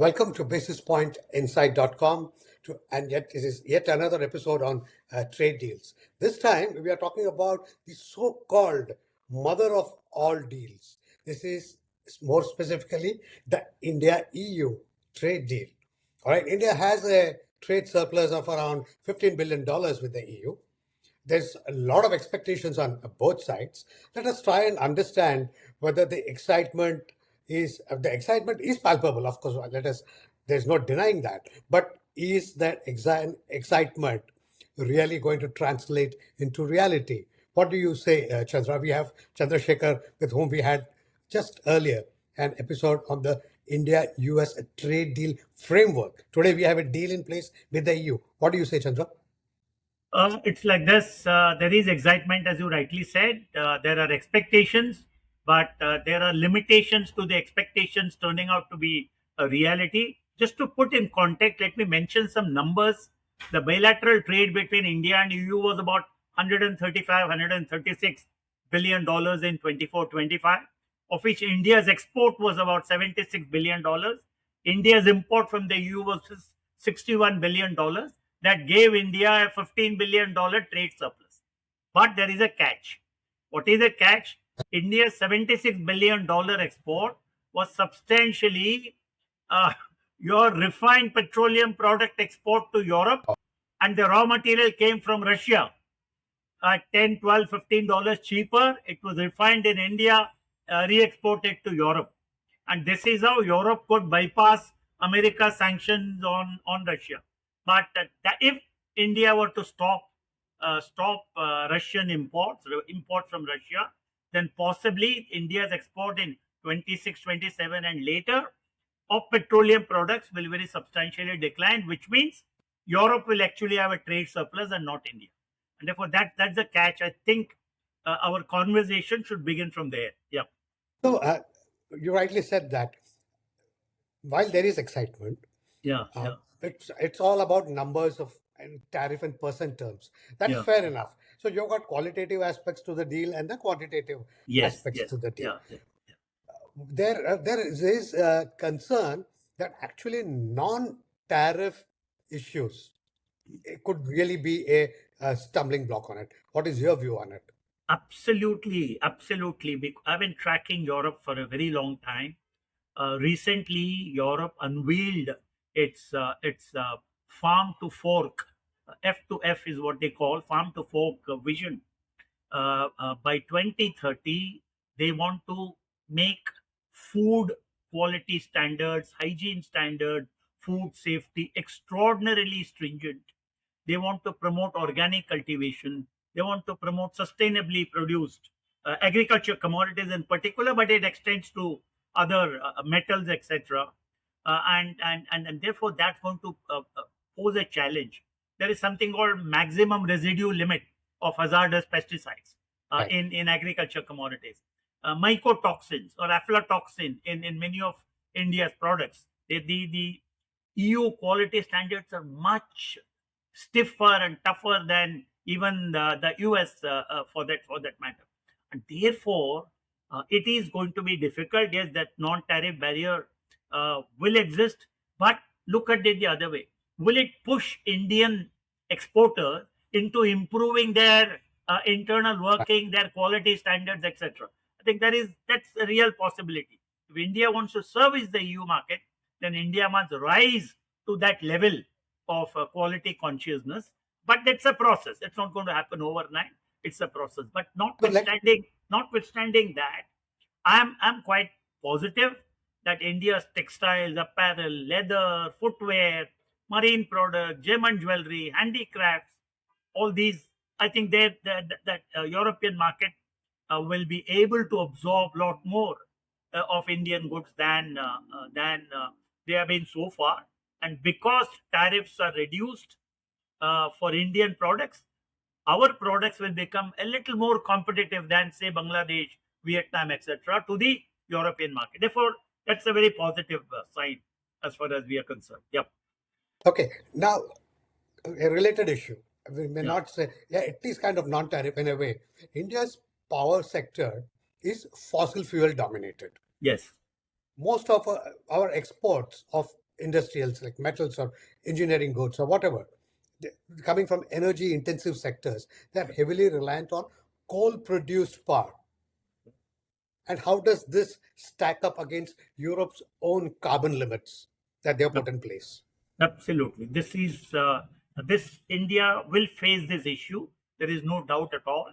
Welcome to BasisPointInsight.com, and yet this is yet another episode on trade deals. This time we are talking about the so-called mother of all deals. This is more specifically the India-EU trade deal. All right, India has a trade surplus of around $15 billion with the EU. There's a lot of expectations on both sides. Let us try and understand whether the excitement is palpable. Of course, there's no denying that. But is that excitement really going to translate into reality? What do you say, Chandra? We have Chandrashekhar, with whom we had just earlier an episode on the India-US trade deal framework. Today we have a deal in place with the EU. What do you say, Chandra? It's like this. There is excitement, as you rightly said. There are expectations, but there are limitations to the expectations turning out to be a reality. Just to put in context, let me mention some numbers. The bilateral trade between India and EU was about 135, 136 billion dollars in 24-25, of which India's export was about 76 billion dollars. India's import from the EU was 61 billion dollars. That gave India a $15 billion trade surplus. But there is a catch. What is the catch? India's $76 billion export was substantially your refined petroleum product export to Europe, and the raw material came from Russia at $10, $12, $15 cheaper. It was refined in India, re-exported to Europe. And this is how Europe could bypass America's sanctions on Russia. But if India were to stop Russian import from Russia, then possibly India's export in 26, 27 and later of petroleum products will very substantially decline, which means Europe will actually have a trade surplus and not India. And therefore, that's the catch. I think our conversation should begin from there. Yeah. So you rightly said that while there is excitement, Yeah. it's all about numbers of and tariff and percent terms. That's Yeah. fair enough. So you've got qualitative aspects to the deal and the quantitative aspects to the deal. Yeah. There is a concern that actually non-tariff issues, it could really be a stumbling block on it. What is your view on it? Absolutely. I've been tracking Europe for a very long time. Recently, Europe unveiled its farm to fork, F2F is what they call farm to fork vision. By 2030, they want to make food quality standards, hygiene standards, food safety extraordinarily stringent. They want to promote organic cultivation. They want to promote sustainably produced agriculture commodities in particular, but it extends to other metals, etc. And therefore that's going to pose a challenge. There is something called maximum residue limit of hazardous pesticides Right. in agriculture commodities. Mycotoxins or aflatoxin in many of India's products. The EU quality standards are much stiffer and tougher than even the US for that matter. And therefore, it is going to be difficult. Yes, that non-tariff barrier will exist, but look at it the other way. Will it push Indian exporters into improving their internal working, their quality standards, etc.? I think that's a real possibility. If India wants to service the EU market, then India must rise to that level of quality consciousness. But that's a process. It's not going to happen overnight. It's a process. But notwithstanding that, I'm quite positive that India's textiles, apparel, leather, footwear, marine products, gem and jewelry, handicrafts, all these, I think that European market will be able to absorb a lot more of Indian goods than they have been so far. And because tariffs are reduced for Indian products, our products will become a little more competitive than, say, Bangladesh, Vietnam, etc., to the European market. Therefore, that's a very positive sign as far as we are concerned. Yep. Okay, now a related issue. We may Yeah. not say, yeah, it is kind of non-tariff in a way. India's power sector is fossil fuel dominated. Yes. Most of our exports of industrials like metals or engineering goods or whatever, coming from energy intensive sectors, they're heavily reliant on coal produced power. And how does this stack up against Europe's own carbon limits that they have put in place? Absolutely. This India will face this issue. There is no doubt at all.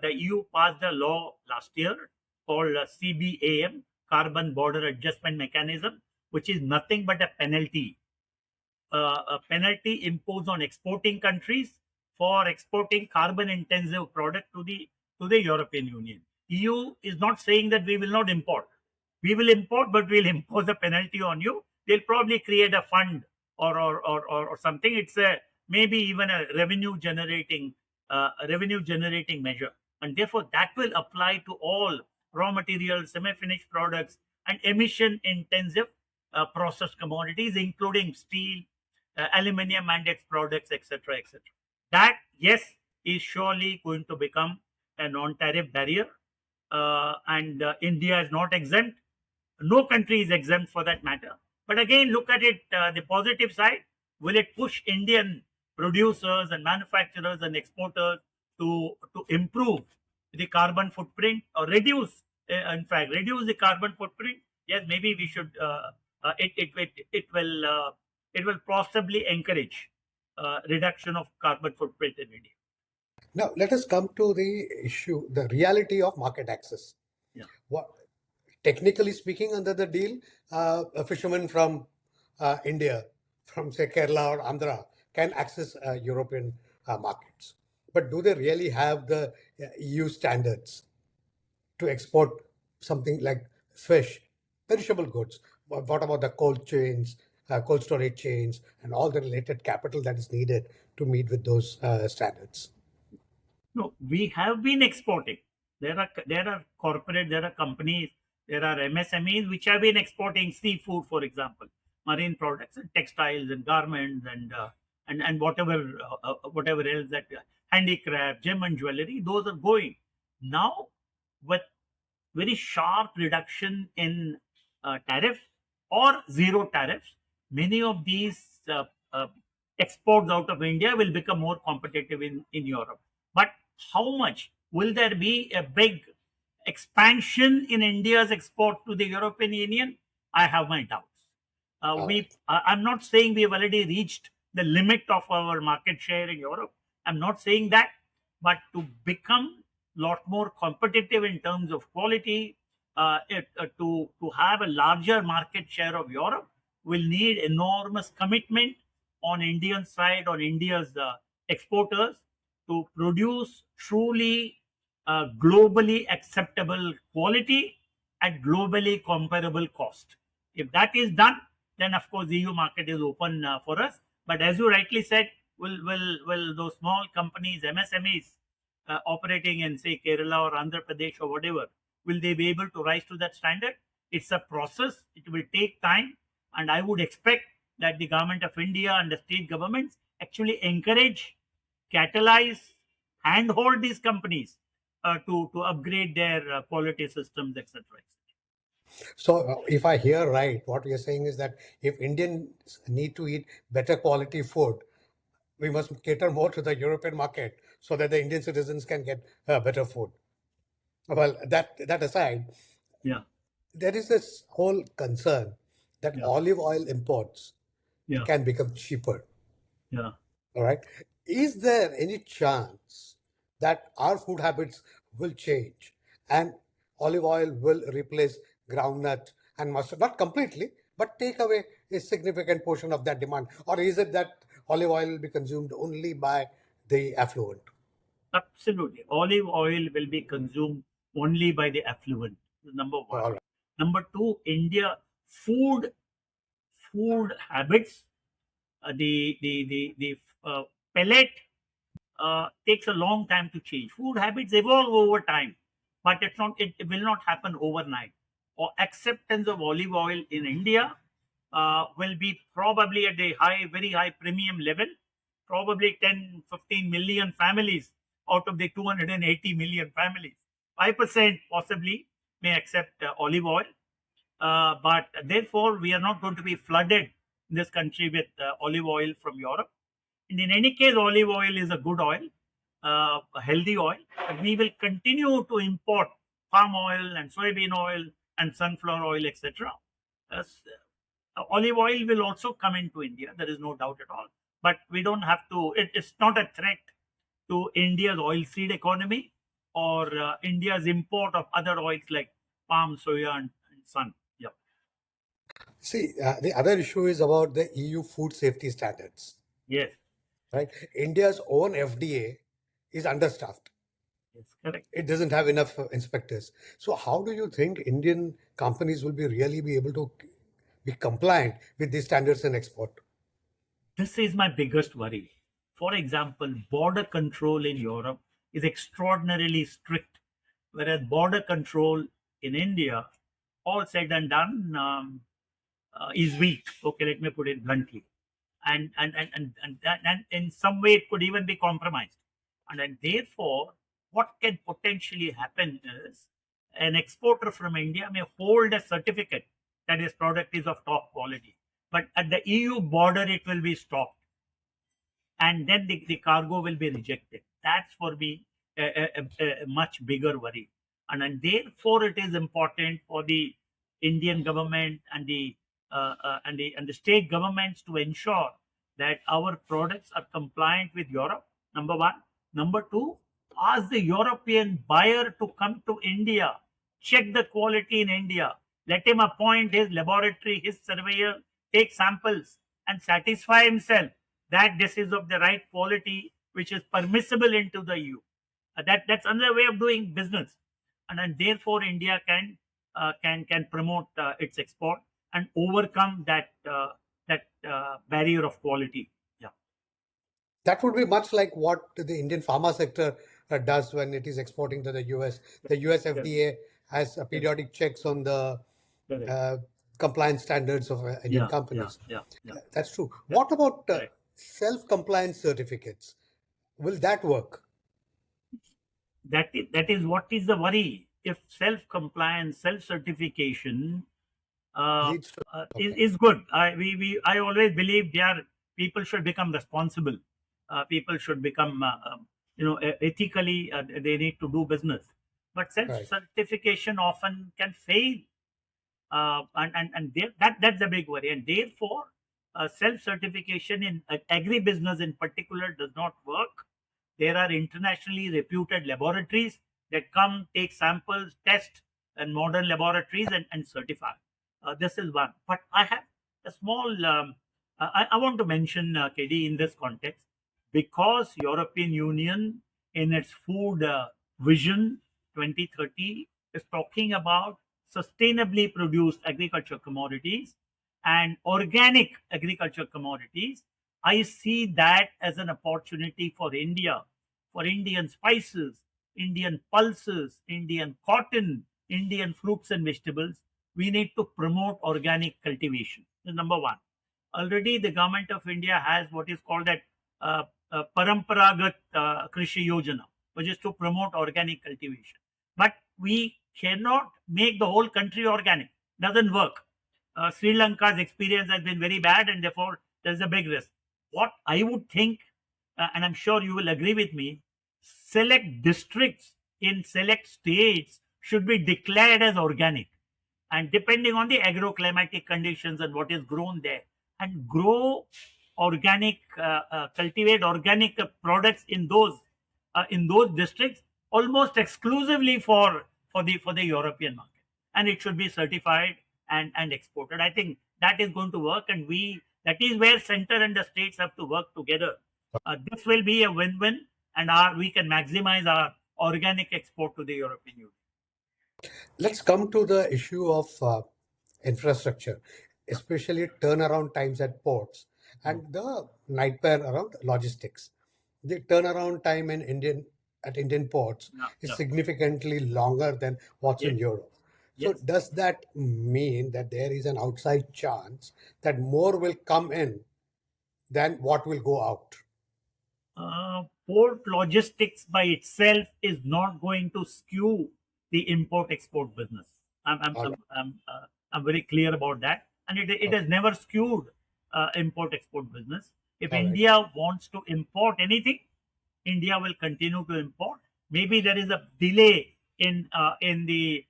The EU passed a law last year called CBAM, Carbon Border Adjustment Mechanism, which is nothing but a penalty imposed on exporting countries for exporting carbon intensive product to the European Union. EU is not saying that we will not import. We will import, but we'll impose a penalty on you. They'll probably create a fund or something. It's a maybe even a revenue generating measure, and therefore that will apply to all raw materials, semi-finished products, and emission intensive processed commodities, including steel, aluminium and its products, etc., etc. That, yes, is surely going to become a non-tariff barrier, and India is not exempt. No country is exempt for that matter. But again, look at it the positive side. Will it push Indian producers and manufacturers and exporters to improve the carbon footprint or reduce, in fact, reduce the carbon footprint? Yes, maybe we should. It will possibly encourage reduction of carbon footprint in India. Now, let us come to the issue, the reality of market access. Yeah. What, technically speaking, under the deal, a fisherman from India, from say Kerala or Andhra, can access European markets. But do they really have the EU standards to export something like fish, perishable goods? What about the cold chains, cold storage chains, and all the related capital that is needed to meet with those standards? No, we have been exporting. There are corporate, there are companies, there are MSMEs which have been exporting seafood, for example, marine products and textiles and garments and whatever else that handicraft, gem and jewelry. Those are going now with very sharp reduction in tariff or zero tariffs. Many of these exports out of India will become more competitive in Europe. But how much will there be a big expansion in India's export to the European Union? I have my doubts. I'm not saying we have already reached the limit of our market share in Europe. I'm not saying that, but to become a lot more competitive in terms of quality, to have a larger market share of Europe, will need enormous commitment on Indian side, on India's exporters, to produce truly globally acceptable quality at globally comparable cost. If that is done, then of course the EU market is open for us. But as you rightly said, will those small companies, MSMEs, operating in say Kerala or Andhra Pradesh or whatever, will they be able to rise to that standard? It's a process. It will take time, and I would expect that the government of India and the state governments actually encourage, catalyze, handhold these companies to upgrade their quality systems, etc. So, if I hear right, what you're saying is that if Indians need to eat better quality food, we must cater more to the European market so that the Indian citizens can get better food. Well, that aside, Yeah, there is this whole concern that yeah, olive oil imports yeah, can become cheaper. yeah. All right. Is there any chance that our food habits will change and olive oil will replace groundnut and mustard? Not completely, but take away a significant portion of that demand. Or is it that olive oil will be consumed only by the affluent? Absolutely. Olive oil will be consumed only by the affluent. Number one. All right. Number two, India food habits. The pellet takes a long time to change. Food habits evolve over time, but it will not happen overnight. Or acceptance of olive oil in India will be probably at a very high premium level. Probably 10, 15 million families out of the 280 million families. 5% possibly may accept olive oil, but therefore we are not going to be flooded in this country with olive oil from Europe. And in any case, olive oil is a good oil, a healthy oil. But we will continue to import palm oil and soybean oil and sunflower oil, etc. Olive oil will also come into India. There is no doubt at all. But we don't have to. It's not a threat to India's oilseed economy or India's import of other oils like palm, soya, and sun. Yeah. See, the other issue is about the EU food safety standards, Yes. right? India's own FDA is understaffed. Yes. Correct. It doesn't have enough inspectors. So how do you think Indian companies will be able to be compliant with these standards in export? This is my biggest worry. For example, border control in Europe is extraordinarily strict, whereas border control in India, all said and done, is weak. Okay, let me put it bluntly, and in some way it could even be compromised, and then therefore, what can potentially happen is an exporter from India may hold a certificate that his product is of top quality, but at the EU border it will be stopped, and then the cargo will be rejected. That's for me a much bigger worry. And therefore, it is important for the Indian government and the state governments to ensure that our products are compliant with Europe. Number one. Number two, ask the European buyer to come to India, check the quality in India, let him appoint his laboratory, his surveyor, take samples, and satisfy himself that this is of the right quality which is permissible into the EU. That's another way of doing business, and therefore India can promote its export and overcome that barrier of quality. Yeah. That would be much like what the Indian pharma sector does when it is exporting to the US. The US Correct. FDA has Correct. periodic checks on the Correct. compliance standards of Indian Yeah. Yeah. companies. Yeah. Yeah. That's true. What about Correct. self-compliance certificates? Will that work? That is what is the worry. If self-compliance, self-certification Leads to okay. is good. I always believe people should become responsible. People should become ethically. They need to do business, but Right. self-certification often can fail, that's a big worry. And therefore, self-certification in agribusiness in particular does not work. There are internationally reputed laboratories that come, take samples, test, and modern laboratories and certify. This is one. But I have a small. I want to mention KD in this context because European Union in its food vision 2030 is talking about sustainably produced agriculture commodities and organic agriculture commodities. I see that as an opportunity for India, for Indian spices, Indian pulses, Indian cotton, Indian fruits and vegetables. We need to promote organic cultivation. Number one. Already the government of India has what is called that Paramparagat Krishi Yojana, which is to promote organic cultivation. But we cannot make the whole country organic. Doesn't work. Sri Lanka's experience has been very bad, and therefore there's a big risk. What I would think, and I'm sure you will agree with me, select districts in select states should be declared as organic, and depending on the agroclimatic conditions and what is grown there, and grow organic, cultivate organic products in those districts almost exclusively for the European market, and it should be certified and exported. I think that is going to work, and that is where center and the states have to work together. This will be a win-win, and we can maximize our organic export to the European Union. Let's come to the issue of infrastructure, Yeah. especially turnaround times at ports Mm. and the nightmare around logistics. The turnaround time at Indian ports Yeah. is Yeah. significantly longer than what's in Yes. Europe. So Yes. does that mean that there is an outside chance that more will come in than what will go out? Port logistics by itself is not going to skew the import-export business. I'm, I'm, All I'm, right. I'm, uh, I'm very clear about that, and it Okay. has never skewed import-export business. If All right. India wants to import anything, India will continue to import. Maybe there is a delay in the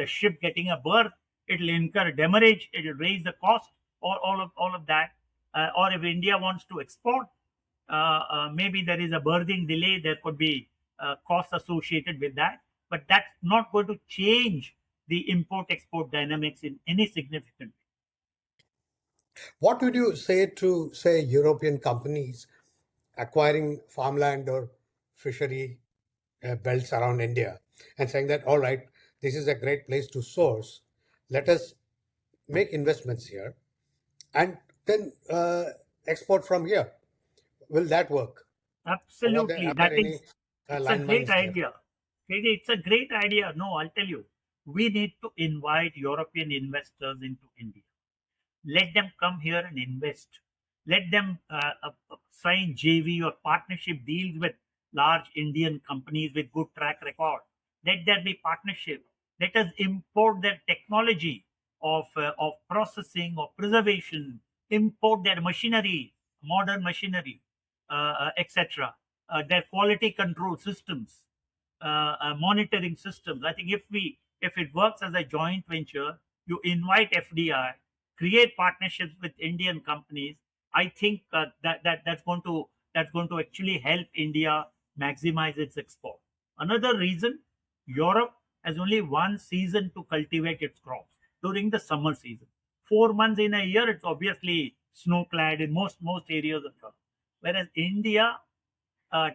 ship getting a berth. It'll incur demurrage. It'll raise the cost. All of that. Or if India wants to export, maybe there is a berthing delay. There could be costs associated with that, but that's not going to change the import-export dynamics in any significant way. What would you say to, say, European companies acquiring farmland or fishery belts around India and saying that, all right, this is a great place to source. Let us make investments here and then export from here. Will that work? Or Absolutely. are there That any is, it's a great landmines there? idea. It's a great idea. No, I'll tell you. We need to invite European investors into India. Let them come here and invest. Let them sign JV or partnership deals with large Indian companies with good track record. Let there be partnership. Let us import their technology of processing or preservation, import their machinery, modern machinery, etc. Their quality control systems, monitoring systems. I think if it works as a joint venture, you invite FDI, create partnerships with Indian companies. I think that's going to actually help India maximize its export. Another reason, Europe has only one season to cultivate its crops during the summer season. 4 months in a year, it's obviously snow clad in most areas of Europe. Whereas India uh,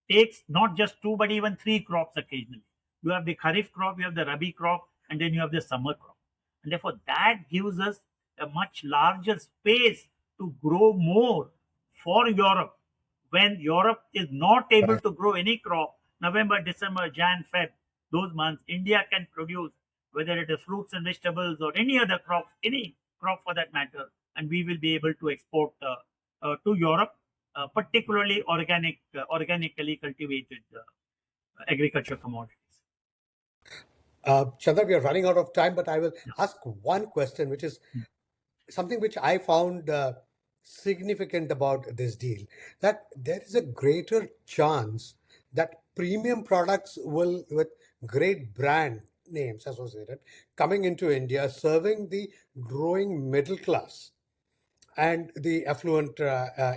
takes not just two but even three crops occasionally. You have the Kharif crop, you have the Rabi crop, and then you have the summer crop. And therefore, that gives us a much larger space to grow more for Europe. When Europe is not able Right. to grow any crop, November, December, Jan, Feb, those months, India can produce, whether it is fruits and vegetables or any other crop, any crop for that matter, and we will be able to export to Europe, particularly organically cultivated agriculture commodities. Chandra, we are running out of time, but I will Yeah. ask one question, which is something which I found significant about this deal, that there is a greater chance that premium products will, with great brand names associated, coming into India, serving the growing middle class and the affluent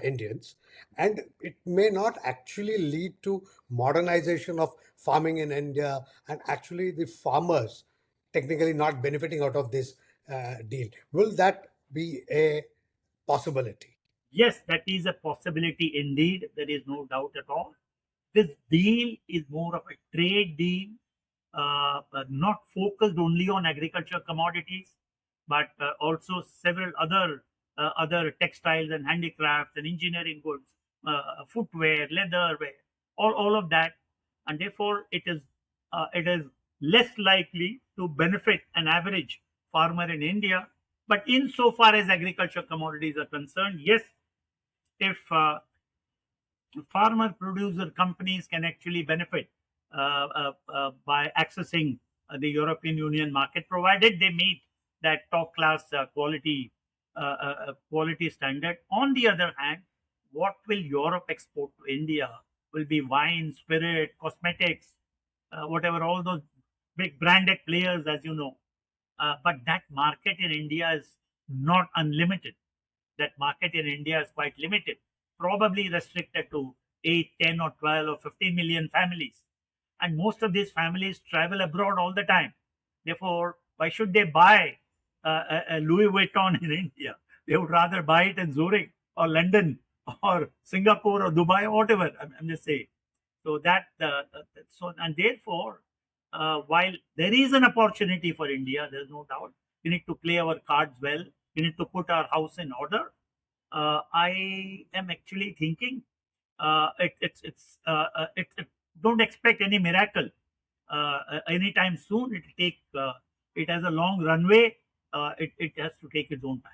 Indians. And it may not actually lead to modernization of farming in India and actually the farmers technically not benefiting out of this deal. Will that be a possibility? Yes, that is a possibility indeed. There is no doubt at all. This deal is more of a trade deal, not focused only on agriculture commodities, but also several other textiles and handicrafts and engineering goods, footwear, leatherware, all of that, and therefore it is less likely to benefit an average farmer in India. But insofar as agriculture commodities are concerned, yes, if farmer producer companies can actually benefit by accessing the European market, provided they meet that top class quality standard. On the other hand, what will Europe export to India will be wine, spirit, cosmetics, whatever, all those big branded players, as you know. But that market in India is not unlimited. That market in India is quite limited, probably restricted to 8, 10, or 12 or 15 million families. And most of these families travel abroad all the time. Therefore, why should they buy a Louis Vuitton in India? They would rather buy it in Zurich or London or Singapore or Dubai or whatever. I'm just saying. So and therefore, while there is an opportunity for India, there's no doubt. We need to play our cards well. We need to put our house in order. I am actually thinking don't expect any miracle anytime soon. It has a long runway. It has to take its own time.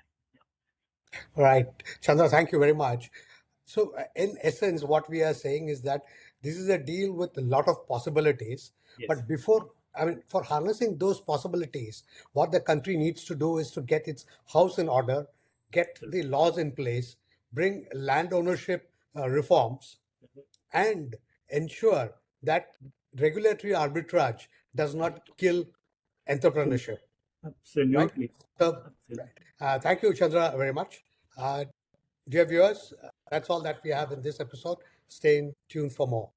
Right. Chandra, thank you very much. So, in essence, what we are saying is that this is a deal with a lot of possibilities. Yes. But before, I mean, for harnessing those possibilities, what the country needs to do is to get its house in order, get the laws in place, bring land ownership reforms, and ensure that regulatory arbitrage does not kill entrepreneurship. Right? Absolutely. So, Absolutely. right. Thank you, Chandra, very much. Dear viewers, that's all that we have in this episode. Stay tuned for more.